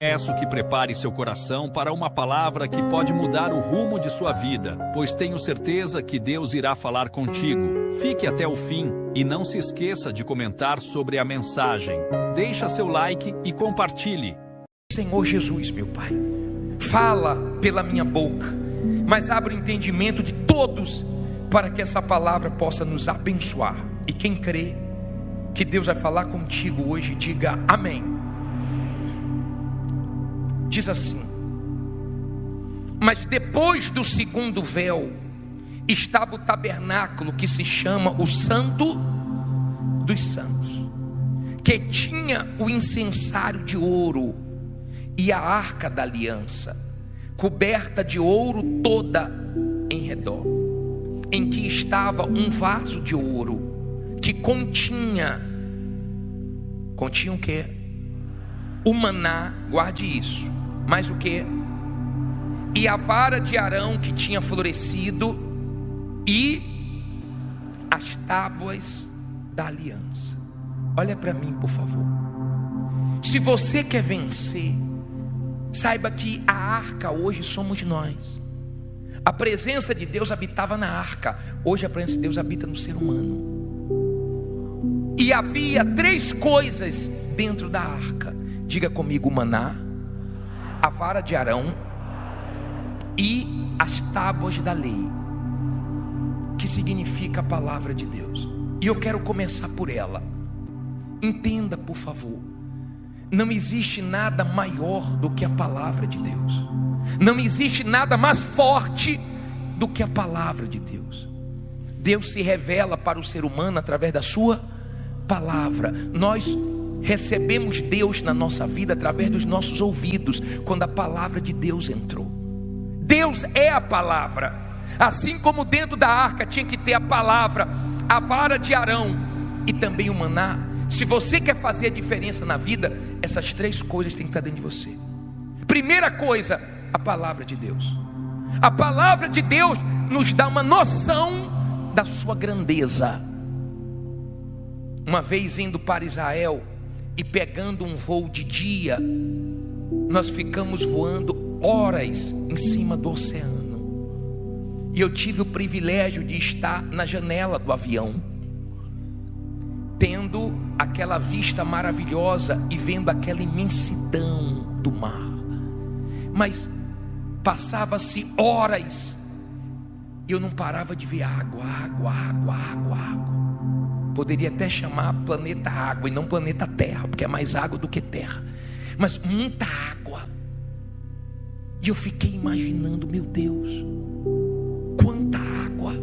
Peço que prepare seu coração para uma palavra que pode mudar o rumo de sua vida, pois tenho certeza que Deus irá falar contigo. Fique até o fim e não se esqueça de comentar sobre a mensagem. Deixa seu like e compartilhe. Senhor Jesus, meu Pai, fala pela minha boca, mas abre o entendimento de todos para que essa palavra possa nos abençoar. E quem crê que Deus vai falar contigo hoje, diga amém. Diz assim: mas depois do segundo véu estava o tabernáculo, que se chama o Santo dos Santos, que tinha o incensário de ouro e a arca da aliança, coberta de ouro toda em redor, em que estava um vaso de ouro que continha o quê? O maná, guarde isso. Mas o que? E a vara de Arão que tinha florescido, e as tábuas da aliança. Olha para mim, por favor. Se você quer vencer, saiba que a arca hoje somos nós. A presença de Deus habitava na arca. Hoje a presença de Deus habita no ser humano. E havia 3 coisas dentro da arca. Diga comigo: o maná, a vara de Arão e as tábuas da lei, que significa a palavra de Deus. E eu quero começar por ela. Entenda, por favor, não existe nada maior do que a palavra de Deus. Não existe nada mais forte do que a palavra de Deus. Deus se revela para o ser humano através da sua palavra. Nós recebemos Deus na nossa vida através dos nossos ouvidos, quando a palavra de Deus entrou. Deus é a palavra. Assim como dentro da arca tinha que ter a palavra, a vara de Arão e também o maná. Se você quer fazer a diferença na vida, essas 3 coisas têm que estar dentro de você. Primeira coisa, a palavra de Deus. A palavra de Deus nos dá uma noção da sua grandeza. Uma vez indo para Israel e pegando um voo de dia, nós ficamos voando horas em cima do oceano. E eu tive o privilégio de estar na janela do avião, tendo aquela vista maravilhosa e vendo aquela imensidão do mar. Mas passava-se horas e eu não parava de ver água. Poderia até chamar planeta água e não planeta terra, porque é mais água do que terra, mas muita água. E eu fiquei imaginando, meu Deus, quanta água.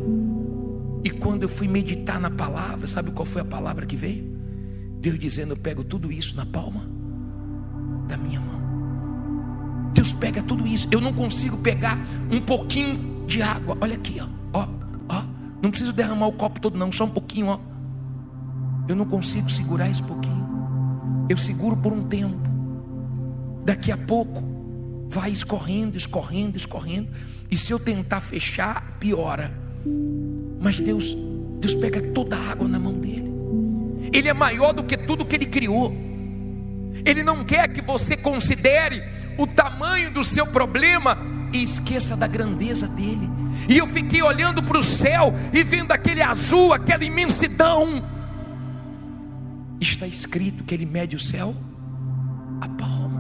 E quando eu fui meditar na palavra, sabe qual foi a palavra que veio? Deus dizendo: eu pego tudo isso na palma da minha mão. Deus pega tudo isso. Eu não consigo pegar um pouquinho de água. Olha aqui, ó. Não preciso derramar o copo todo não, só um pouquinho, ó. Eu não consigo segurar esse pouquinho. Eu seguro por um tempo. Daqui a pouco vai escorrendo. E se eu tentar fechar, piora. Mas Deus pega toda a água na mão dele. Ele é maior do que tudo que ele criou. Ele não quer que você considere o tamanho do seu problema e esqueça da grandeza dele. E eu fiquei olhando para o céu e vendo aquele azul, aquela imensidão. Está escrito que ele mede o céu a palma.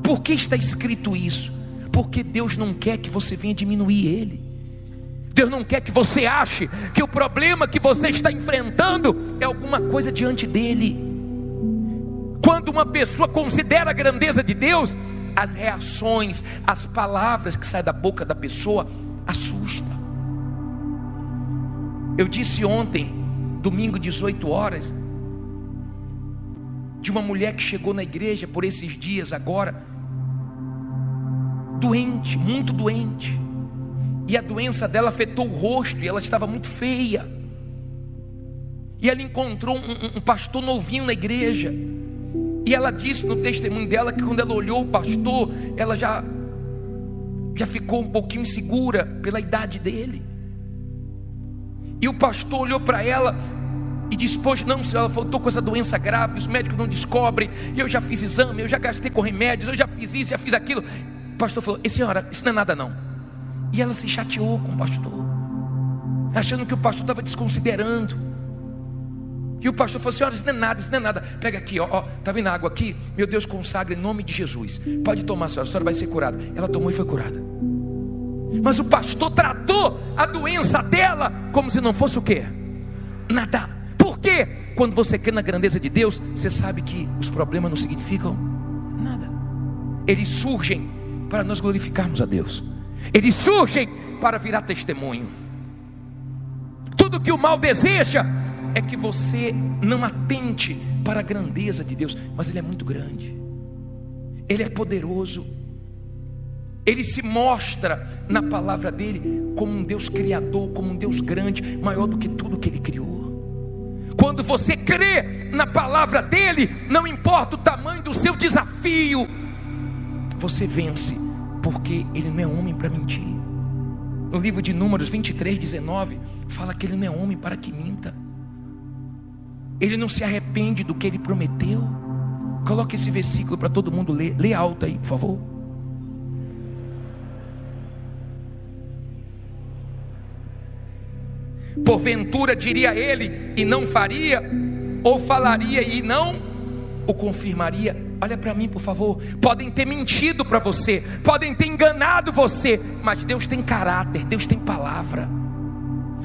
Por que está escrito isso? Porque Deus não quer que você venha diminuir ele. Deus não quer que você ache que o problema que você está enfrentando é alguma coisa diante dele. Quando uma pessoa considera a grandeza de Deus, as reações, as palavras que saem da boca da pessoa assusta. Eu disse ontem, domingo 18 horas, de uma mulher que chegou na igreja por esses dias agora, doente, muito doente, e a doença dela afetou o rosto, e ela estava muito feia, e ela encontrou um pastor novinho na igreja, e ela disse no testemunho dela que quando ela olhou o pastor, ela já ficou um pouquinho insegura pela idade dele. E o pastor olhou para ela e dispôs, não, senhor, ela falou, estou com essa doença grave, os médicos não descobrem, e eu já fiz exame, eu já gastei com remédios, eu já fiz isso, já fiz aquilo. O pastor falou, e senhora, isso não é nada não. E ela se chateou com o pastor, achando que o pastor estava desconsiderando. E o pastor falou, senhora, isso não é nada, pega aqui, ó, tá vendo a água aqui? Meu Deus, consagra em nome de Jesus, pode tomar, senhora, a senhora vai ser curada. Ela tomou e foi curada. Mas o pastor tratou a doença dela como se não fosse o quê? Nada. Por quê? Quando você crê na grandeza de Deus, você sabe que os problemas não significam nada. Eles surgem para nós glorificarmos a Deus. Eles surgem para virar testemunho. Tudo que o mal deseja é que você não atente para a grandeza de Deus. Mas Ele é muito grande, Ele é poderoso, Ele se mostra na palavra dEle como um Deus criador, como um Deus grande, maior do que tudo que Ele criou. Quando você crê na palavra dEle, não importa o tamanho do seu desafio, você vence, porque Ele não é homem para mentir. No livro de Números 23:19 fala que Ele não é homem para que minta. Ele não se arrepende do que Ele prometeu. Coloque esse versículo para todo mundo ler. Lê alto aí, por favor. Porventura diria ele e não faria, ou falaria e não o confirmaria? Olha para mim, por favor. Podem ter mentido para você, podem ter enganado você, mas Deus tem caráter, Deus tem palavra.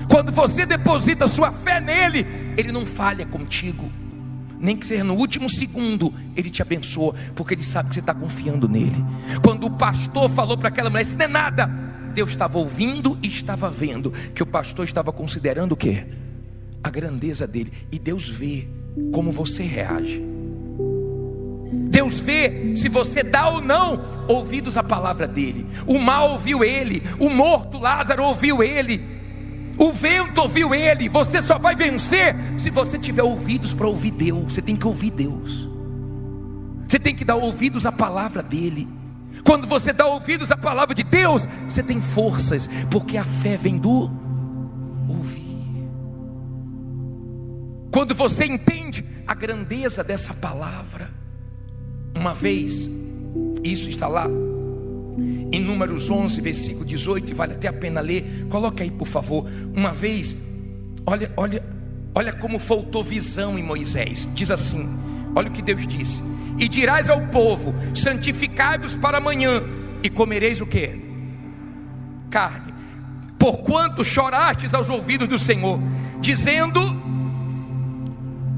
Quando você deposita sua fé nele, Ele não falha contigo. Nem que seja no último segundo, Ele te abençoa, porque Ele sabe que você está confiando nele. Quando o pastor falou para aquela mulher, isso não é nada, Deus estava ouvindo e estava vendo que o pastor estava considerando o quê? A grandeza dele. E Deus vê como você reage. Deus vê se você dá ou não ouvidos à palavra dele. O mal ouviu ele, o morto Lázaro ouviu ele, o vento ouviu ele. Você só vai vencer se você tiver ouvidos para ouvir Deus. Você tem que ouvir Deus, você tem que dar ouvidos à palavra dele. Quando você dá ouvidos à palavra de Deus, você tem forças, porque a fé vem do ouvir. Quando você entende a grandeza dessa palavra, uma vez, isso está lá em Números 11, versículo 18, e vale até a pena ler. Coloca aí, por favor. Uma vez, olha como faltou visão em Moisés. Diz assim, olha o que Deus disse: e dirás ao povo, santificai-vos para amanhã, e comereis o quê? Carne, porquanto chorastes aos ouvidos do Senhor, dizendo,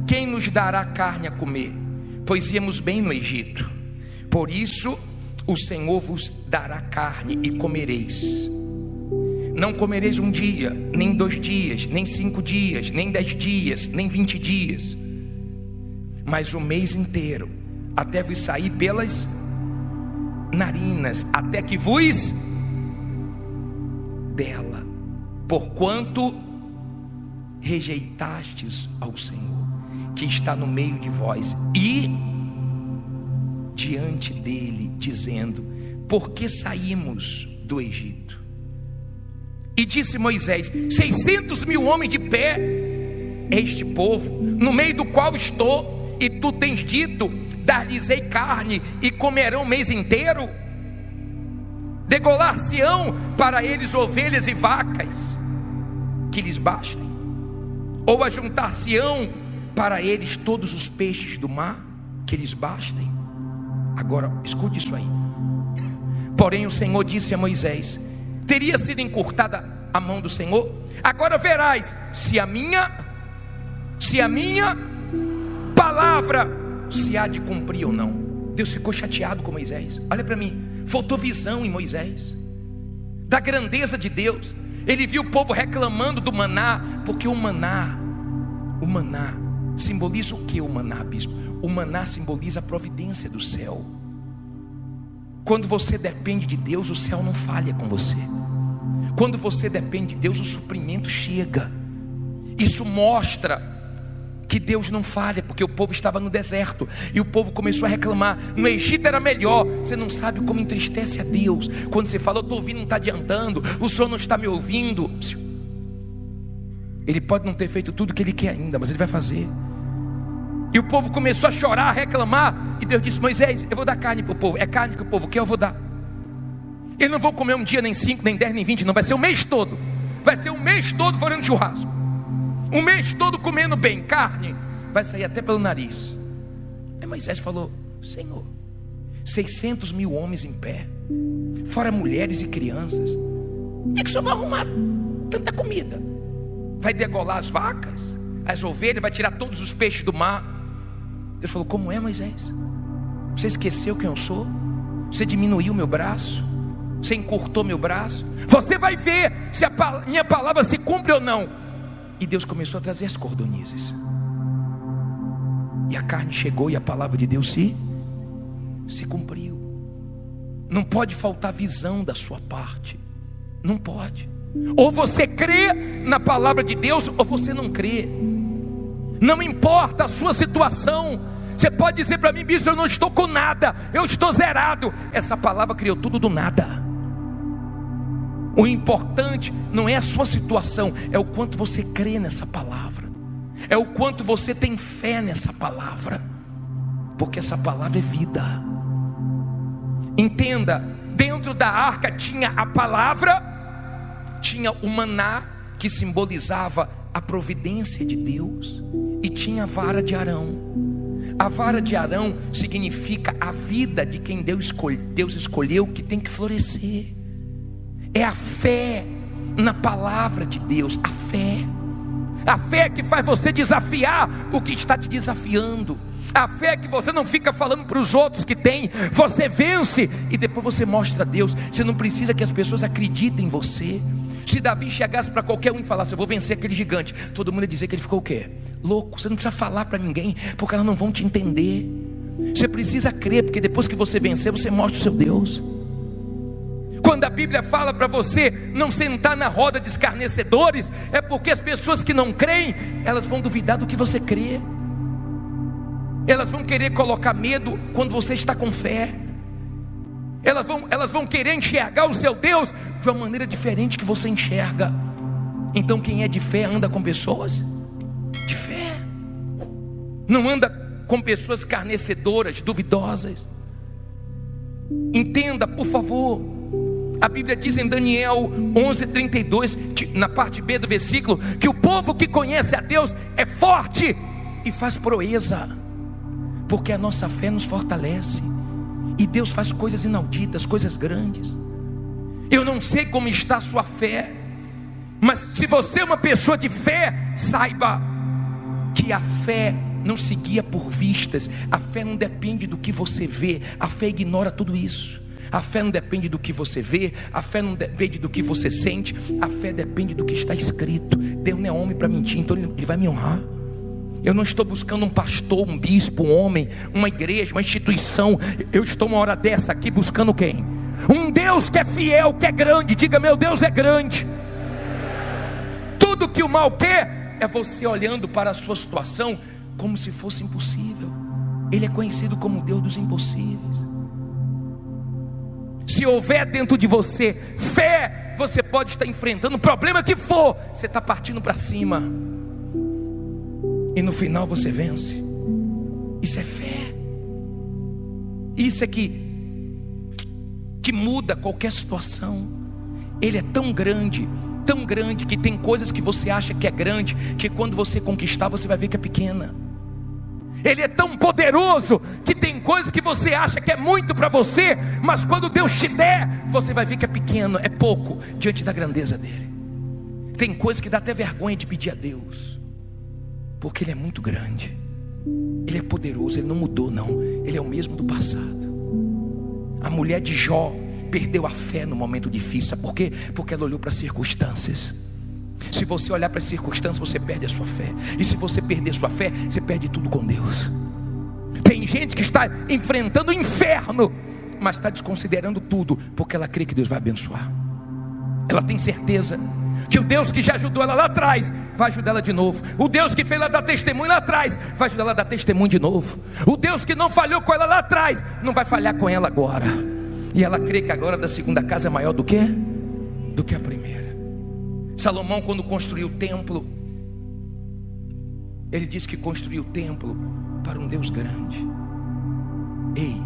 quem nos dará carne a comer? Pois íamos bem no Egito. Por isso o Senhor vos dará carne e comereis. Não comereis um dia, nem 2 dias, nem 5 dias, nem 10 dias, nem 20 dias, mas o mês inteiro, até vos sair pelas narinas, até que vos dela, porquanto rejeitastes ao Senhor, que está no meio de vós, e diante dele, dizendo, por que saímos do Egito? E disse Moisés, 600 mil homens de pé é este povo, no meio do qual estou, e tu tens dito, dar-lhes-ei carne, e comerão o mês inteiro? Degolar-se-ão para eles ovelhas e vacas, que lhes bastem? Ou ajuntar-se-ão para eles todos os peixes do mar, que lhes bastem? Agora, escute isso aí. Porém o Senhor disse a Moisés, teria sido encurtada a mão do Senhor? Agora verás se a minha palavra se há de cumprir ou não. Deus ficou chateado com Moisés. Olha para mim, faltou visão em Moisés da grandeza de Deus. Ele viu o povo reclamando do maná, porque o maná simboliza o que? O maná, bispo? O maná simboliza a providência do céu. Quando você depende de Deus, o céu não falha com você. Quando você depende de Deus, o suprimento chega. Isso mostra que Deus não falha, porque o povo estava no deserto e o povo começou a reclamar, no Egito era melhor. Você não sabe como entristece a Deus quando você fala, eu estou ouvindo, não está adiantando, o Senhor não está me ouvindo. Ele pode não ter feito tudo o que ele quer ainda, mas ele vai fazer. E o povo começou a chorar, a reclamar. E Deus disse: Moisés, eu vou dar carne para o povo. É carne que o povo quer, eu vou dar. Eles não vão comer um dia, nem 5, nem 10, nem 20, não. Vai ser o mês todo. Vai ser o mês todo fazendo churrasco. Um mês todo comendo bem, carne. Vai sair até pelo nariz. Aí Moisés falou: Senhor, 600 mil homens em pé, fora mulheres e crianças. Onde é que o Senhor vai arrumar tanta comida? Vai degolar as vacas, as ovelhas, vai tirar todos os peixes do mar. Deus falou: como é, Moisés? Você esqueceu quem eu sou? Você diminuiu meu braço? Você encurtou meu braço? Você vai ver se a minha palavra se cumpre ou não. E Deus começou a trazer as cordonizes. E a carne chegou e a palavra de Deus se cumpriu. Não pode faltar visão da sua parte. Não pode. Ou você crê na palavra de Deus, ou você não crê. Não importa a sua situação. Você pode dizer para mim: bispo, eu não estou com nada, eu estou zerado. Essa palavra criou tudo do nada. O importante não é a sua situação, é o quanto você crê nessa palavra, é o quanto você tem fé nessa palavra, porque essa palavra é vida. Entenda, dentro da arca tinha a palavra, tinha o maná, que simbolizava a providência de Deus, e tinha a vara de Arão. A vara de Arão significa a vida de quem Deus escolheu, que tem que florescer. É a fé na palavra de Deus. A fé que faz você desafiar o que está te desafiando. A fé que você não fica falando para os outros que tem, você vence e depois você mostra a Deus. Você não precisa que as pessoas acreditem em você. Se Davi chegasse para qualquer um e falasse: eu vou vencer aquele gigante, todo mundo ia dizer que ele ficou o quê? Louco. Você não precisa falar para ninguém, porque elas não vão te entender. Você precisa crer, porque depois que você vencer, você mostra o seu Deus. Quando a Bíblia fala para você não sentar na roda de escarnecedores, é porque as pessoas que não creem, elas vão duvidar do que você crê. Elas vão querer colocar medo quando você está com fé. Elas vão querer enxergar o seu Deus de uma maneira diferente que você enxerga. Então quem é de fé anda com pessoas de fé, não anda com pessoas escarnecedoras, duvidosas. Entenda, por favor. A Bíblia diz em Daniel 11:32, na parte B do versículo, que o povo que conhece a Deus é forte e faz proeza, porque a nossa fé nos fortalece. E Deus faz coisas inauditas, coisas grandes. Eu não sei como está a sua fé, mas se você é uma pessoa de fé, saiba que a fé não se guia por vistas. A fé não depende do que você vê. A fé ignora tudo isso. A fé não depende do que você vê, a fé não depende do que você sente, a fé depende do que está escrito. Deus não é homem para mentir, então Ele vai me honrar. Eu não estou buscando um pastor, um bispo, um homem, uma igreja, uma instituição. Eu estou uma hora dessa aqui buscando quem? Um Deus que é fiel, que é grande. Diga: meu Deus é grande. Tudo que o mal quer é você olhando para a sua situação como se fosse impossível. Ele é conhecido como o Deus dos impossíveis. Se houver dentro de você fé, você pode estar enfrentando o problema que for, você está partindo para cima, e no final você vence. Isso é fé. Isso é que muda qualquer situação. Ele é tão grande, que tem coisas que você acha que é grande, que quando você conquistar, você vai ver que é pequena. Ele é tão poderoso, que tem coisas que você acha que é muito para você, mas quando Deus te der, você vai ver que é pequeno, é pouco, diante da grandeza dele. Tem coisas que dá até vergonha de pedir a Deus, porque Ele é muito grande. Ele é poderoso, Ele não mudou não. Ele é o mesmo do passado. A mulher de Jó perdeu a fé no momento difícil. Sabe por quê? Porque ela olhou para as circunstâncias. Se você olhar para as circunstâncias, você perde a sua fé. E se você perder sua fé, você perde tudo com Deus. Tem gente que está enfrentando o inferno, mas está desconsiderando tudo, porque ela crê que Deus vai abençoar. Ela tem certeza que o Deus que já ajudou ela lá atrás vai ajudar ela de novo. O Deus que fez ela dar testemunho lá atrás vai ajudar ela a dar testemunho de novo. O Deus que não falhou com ela lá atrás não vai falhar com ela agora. E ela crê que a glória da segunda casa é maior do que a primeira. Salomão, quando construiu o templo, Ele disse que construiu o templo para um Deus grande. Ei,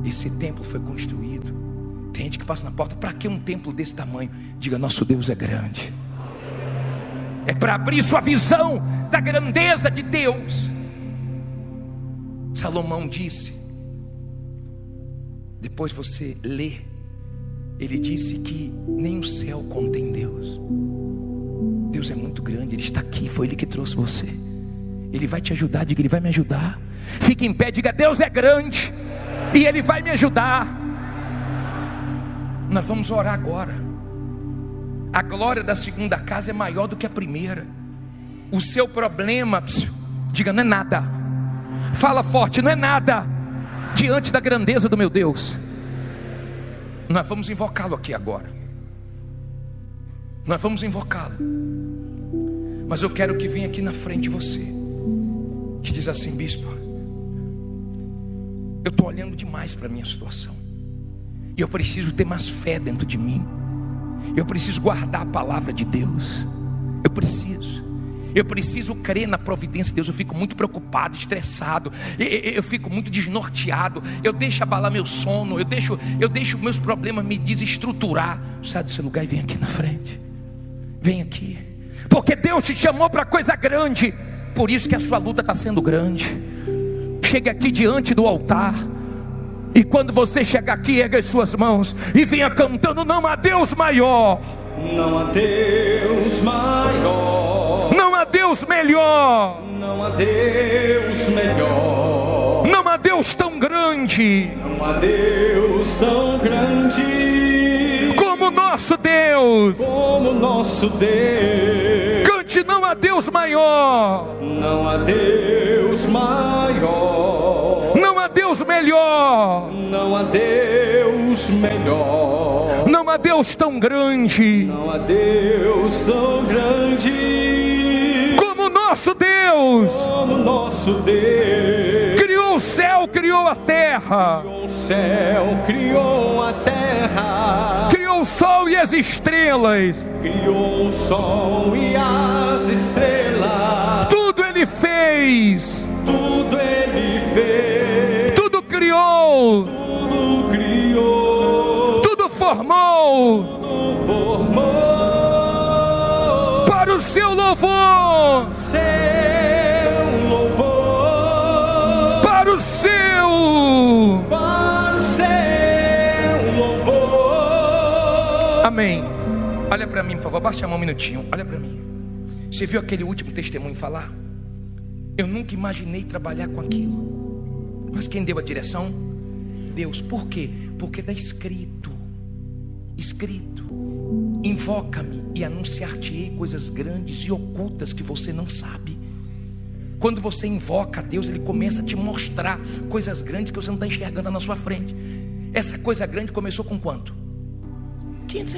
esse templo foi construído. Tem gente que passa na porta: para que um templo desse tamanho? Diga: nosso Deus é grande. É para abrir sua visão da grandeza de Deus. Salomão disse, depois você lê, ele disse que nem o céu contém Deus. Deus é muito grande, Ele está aqui, foi Ele que trouxe você. Ele vai te ajudar, diga: Ele vai me ajudar. Fique em pé, diga: Deus é grande e Ele vai me ajudar. Nós vamos orar agora. A glória da segunda casa é maior do que a primeira. O seu problema, diga: não é nada. Fala forte: não é nada diante da grandeza do meu Deus. Nós vamos invocá-lo aqui agora. Nós vamos invocá-lo. Mas eu quero que venha aqui na frente você, que diz assim: bispo, eu estou olhando demais para a minha situação, e eu preciso ter mais fé dentro de mim. Eu preciso guardar a palavra de Deus. Eu preciso crer na providência de Deus. Eu fico muito preocupado, estressado, eu fico muito desnorteado. Eu deixo abalar meu sono, eu deixo meus problemas me desestruturar. Sai do seu lugar e vem aqui na frente. Vem aqui, porque Deus te chamou para coisa grande. Por isso que a sua luta está sendo grande. Chegue aqui diante do altar, e quando você chegar aqui, erga as suas mãos e venha cantando: não há Deus maior, não há Deus maior, não há Deus melhor, não há Deus melhor, não há Deus tão grande, não há Deus tão grande como o nosso Deus, como nosso Deus. Cante: não há Deus maior, não há Deus maior, não há Deus melhor, não há Deus melhor, não há Deus tão grande, não há Deus tão grande como o nosso Deus. como nosso Deus. Criou o céu, criou a terra, Criou o céu, criou a terra, criou o sol e as estrelas. criou o sol e as estrelas. Tudo Ele fez, Tudo Ele fez, tudo criou, tudo criou, tudo formou tudo formou para o seu louvor, seu louvor, para o seu. para o seu louvor. Amém. Olha para mim, por favor, baixa a mão um minutinho. Olha para mim. Você viu aquele último testemunho falar? Eu nunca imaginei trabalhar com aquilo, mas quem deu a direção? Deus. Por quê? Porque está escrito. Invoca-me e anunciar-te-ei coisas grandes e ocultas que você não sabe. Quando você invoca a Deus, Ele começa a te mostrar coisas grandes que você não está enxergando na sua frente. Essa coisa grande começou com quanto? R$500.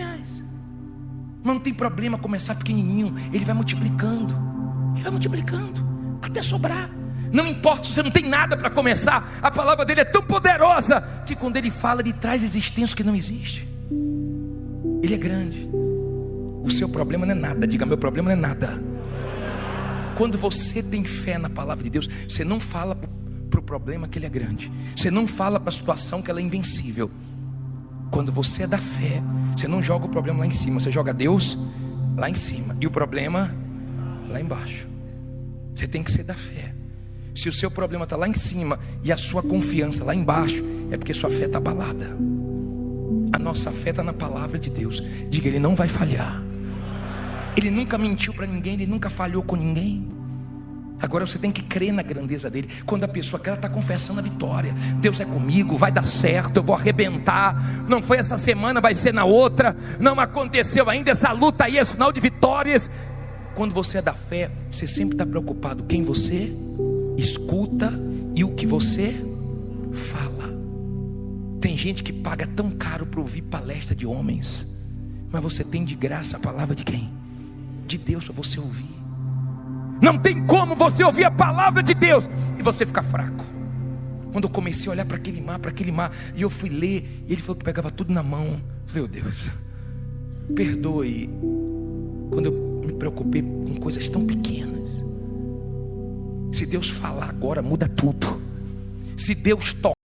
Mas não tem problema começar pequenininho. Ele vai multiplicando, até sobrar. Não importa se você não tem nada para começar, a palavra dele é tão poderosa que quando ele fala, ele traz existência que não existe. Ele é grande. O seu problema não é nada. Diga: meu problema não é nada. Quando você tem fé na palavra de Deus, você não fala para o problema que ele é grande, você não fala para a situação que ela é invencível. Quando você é da fé, você não joga o problema lá em cima, você joga Deus lá em cima e o problema lá embaixo. Você tem que ser da fé. Se o seu problema está lá em cima e a sua confiança lá embaixo, é porque sua fé está abalada. A nossa fé está na palavra de Deus. Diga: Ele não vai falhar. Ele nunca mentiu para ninguém, Ele nunca falhou com ninguém. Agora você tem que crer na grandeza dele. Quando a pessoa quer, ela está confessando a vitória. Deus é comigo, vai dar certo, eu vou arrebentar. Não foi essa semana, vai ser na outra. Não aconteceu ainda, essa luta aí é sinal de vitórias. Quando você é da fé, você sempre está preocupado quem você escuta e o que você fala. Tem gente que paga tão caro para ouvir palestra de homens, mas você tem de graça a palavra de quem? De Deus para você ouvir. Não tem como você ouvir a palavra de Deus e você ficar fraco. Quando eu comecei a olhar para aquele mar, e eu fui ler, e ele falou que pegava tudo na mão. Meu Deus, perdoe quando eu me preocupei com coisas tão pequenas. Se Deus falar agora, muda tudo. Se Deus tocar